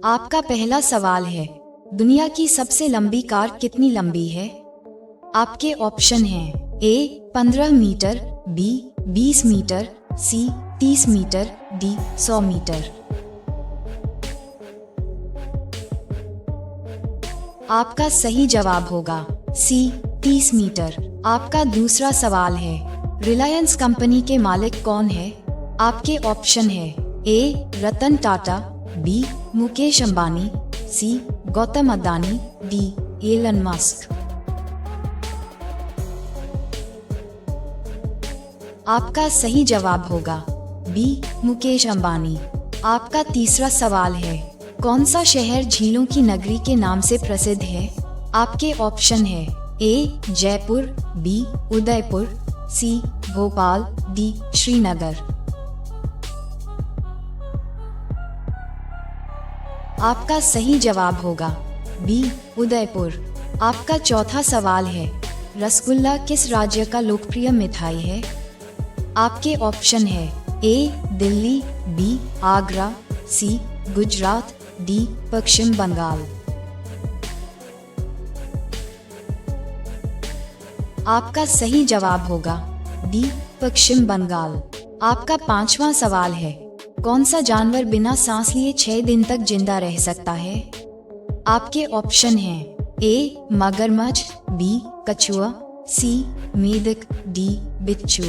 आपका पहला सवाल है, दुनिया की सबसे लंबी कार कितनी लंबी है? आपके ऑप्शन हैं ए 15 मीटर, बी 20 मीटर, सी 30 मीटर, डी 100 मीटर। आपका सही जवाब होगा सी 30 मीटर। आपका दूसरा सवाल है, रिलायंस कंपनी के मालिक कौन है? आपके ऑप्शन है A Ratan Tata, B Mukesh Ambani, C Gautam Adani, D Elon Musk. आपका सही जवाब होगा बी मुकेश अंबानी। आपका तीसरा सवाल है, कौन सा शहर झीलों की नगरी के नाम से प्रसिद्ध है? आपके ऑप्शन है ए जयपुर, बी उदयपुर, सी भोपाल, डी श्रीनगर। आपका सही जवाब होगा बी उदयपुर। आपका चौथा सवाल है, रसगुल्ला किस राज्य का लोकप्रिय मिठाई है? आपके ऑप्शन है ए दिल्ली, बी आगरा, सी गुजरात, डी पश्चिम बंगाल। आपका सही जवाब होगा डी पश्चिम बंगाल। आपका पांचवा सवाल है, कौन सा जानवर बिना सांस लिए 6 दिन तक जिंदा रह सकता है? आपके ऑप्शन हैं ए मगरमच्छ, बी कछुआ, सी मेढक, डी बिच्छू।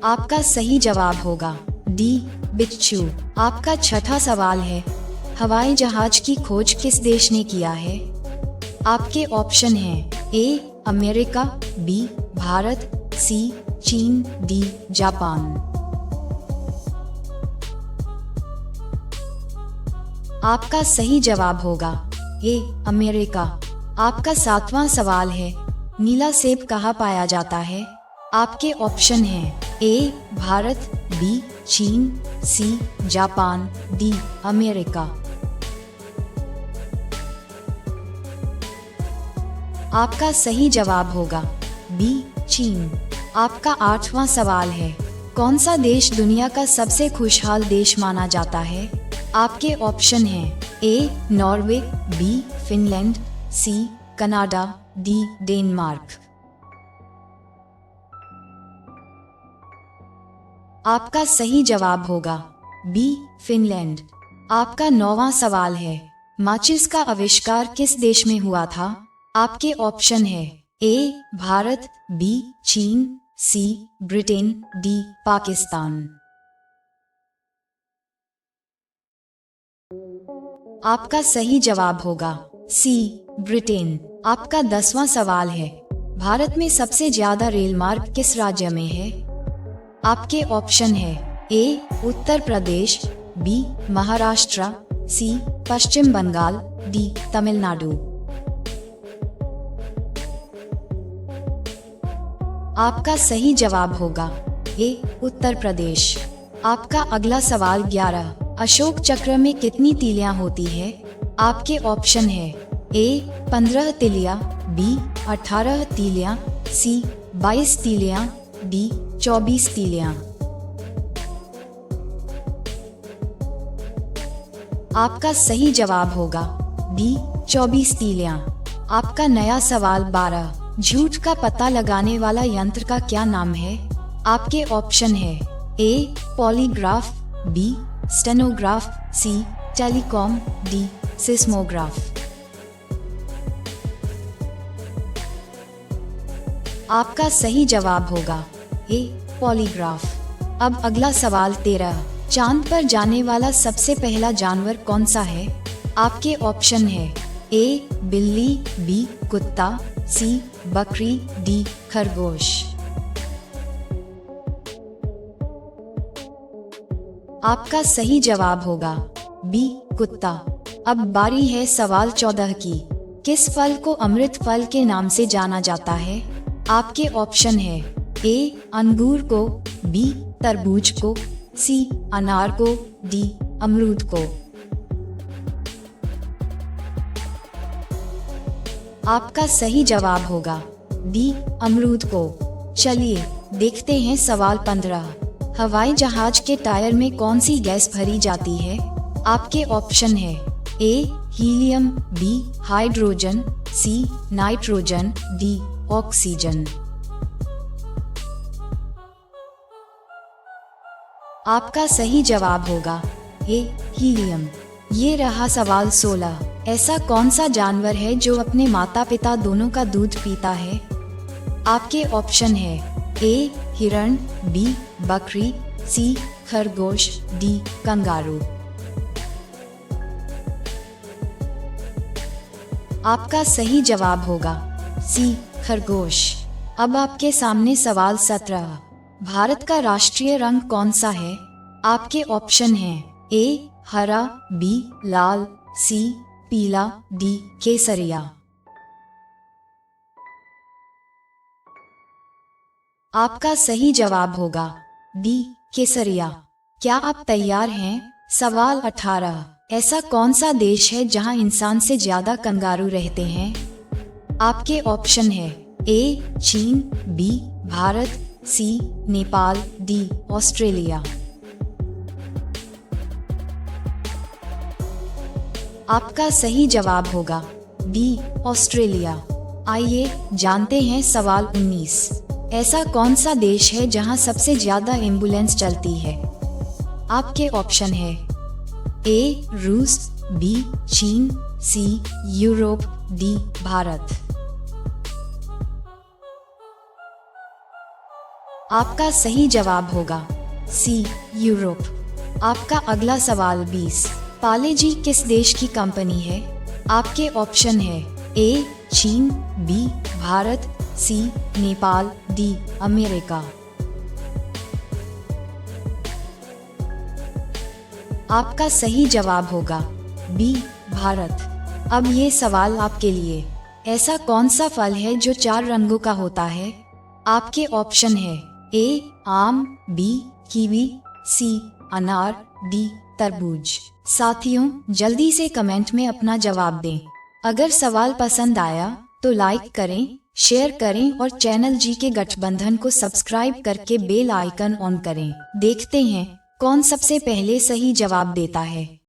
आपका सही जवाब होगा डी बिच्छू। आपका छठा सवाल है, हवाई जहाज की खोज किस देश ने किया है? आपके ऑप्शन हैं ए अमेरिका, बी भारत, सी चीन, डी जापान। आपका सही जवाब होगा ए अमेरिका। आपका सातवां सवाल है, नीला सेब कहाँ पाया जाता है? आपके ऑप्शन हैं ए भारत, बी चीन, सी जापान, डी अमेरिका। आपका सही जवाब होगा बी चीन। आपका आठवां सवाल है, कौन सा देश दुनिया का सबसे खुशहाल देश माना जाता है? आपके ऑप्शन हैं A Norway, B Finland, C Canada, D Denmark. आपका सही जवाब होगा बी फिनलैंड। आपका नौवां सवाल है, माचिस का आविष्कार किस देश में हुआ था? आपके ऑप्शन है ए भारत, बी चीन, सी ब्रिटेन, डी पाकिस्तान। आपका सही जवाब होगा सी ब्रिटेन। आपका 10वां सवाल है, भारत में सबसे ज्यादा रेल मार्ग किस राज्य में है? आपके ऑप्शन है ए उत्तर प्रदेश, बी महाराष्ट्र, सी पश्चिम बंगाल, डी तमिलनाडु। आपका सही जवाब होगा ए उत्तर प्रदेश। आपका अगला सवाल 11, अशोक चक्र में कितनी तीलियां होती है? आपके ऑप्शन है ए 15 तीलियां, बी 18 तीलियां, सी 22 तीलियां, डी 24 तीलियां। आपका सही जवाब होगा डी 24 तीलियां। आपका नया सवाल 12, झूठ का पता लगाने वाला यंत्र का क्या नाम है? आपके ऑप्शन है ए पॉलीग्राफ, बी स्टेनोग्राफ, सी टेलीकॉम, डी सिस्मोग्राफ। आपका सही जवाब होगा ए पॉलीग्राफ। अब अगला सवाल 13, चांद पर जाने वाला सबसे पहला जानवर कौन सा है? आपके ऑप्शन है ए बिल्ली, बी कुत्ता, सी बकरी, डी खरगोश। आपका सही जवाब होगा बी कुत्ता। अब बारी है सवाल 14 की, किस फल को अमृत फल के नाम से जाना जाता है? आपके ऑप्शन है ए अंगूर को, बी तरबूज को, सी अनार को, डी अमरूद को। आपका सही जवाब होगा डी अमरूद को। चलिए देखते हैं सवाल 15, हवाई जहाज के टायर में कौन सी गैस भरी जाती है? आपके ऑप्शन है A helium, B hydrogen, C nitrogen, D oxygen. आपका सही जवाब होगा ए हीलियम। ये रहा सवाल 16। ऐसा कौन सा जानवर है जो अपने माता पिता दोनों का दूध पीता है? आपके ऑप्शन है ए हिरण, बी बकरी, सी खरगोश, डी कंगारू। आपका सही जवाब होगा सी खरगोश। अब आपके सामने सवाल 17। भारत का राष्ट्रीय रंग कौन सा है? आपके ऑप्शन हैं ए हरा, बी लाल, सी पीला, डी केसरिया। आपका सही जवाब होगा डी केसरिया। क्या आप तैयार हैं? सवाल 18। ऐसा कौन सा देश है जहां इंसान से ज्यादा कंगारू रहते हैं? आपके ऑप्शन है ए चीन, बी भारत, सी नेपाल, डी ऑस्ट्रेलिया। आपका सही जवाब होगा डी ऑस्ट्रेलिया। आइए जानते हैं सवाल 19। ऐसा कौन सा देश है जहां सबसे ज्यादा एम्बुलेंस चलती है? आपके ऑप्शन है ए रूस, बी चीन, सी यूरोप, डी भारत। आपका सही जवाब होगा सी यूरोप। आपका अगला सवाल 20। पाले-जी किस देश की कंपनी है? आपके ऑप्शन है ए चीन, बी भारत, सी नेपाल, डी अमेरिका। आपका सही जवाब होगा बी भारत। अब ये सवाल आपके लिए। ऐसा कौन सा फल है जो 4 रंगों का होता है? आपके ऑप्शन है ए आम, बी कीवी, सी अनार, डी तरबूज। साथियों जल्दी से कमेंट में अपना जवाब दें। अगर सवाल पसंद आया तो लाइक करें, शेयर करें और चैनल जी के गठबंधन को सब्सक्राइब करके बेल आइकन ऑन करें। देखते हैं कौन सबसे पहले सही जवाब देता है।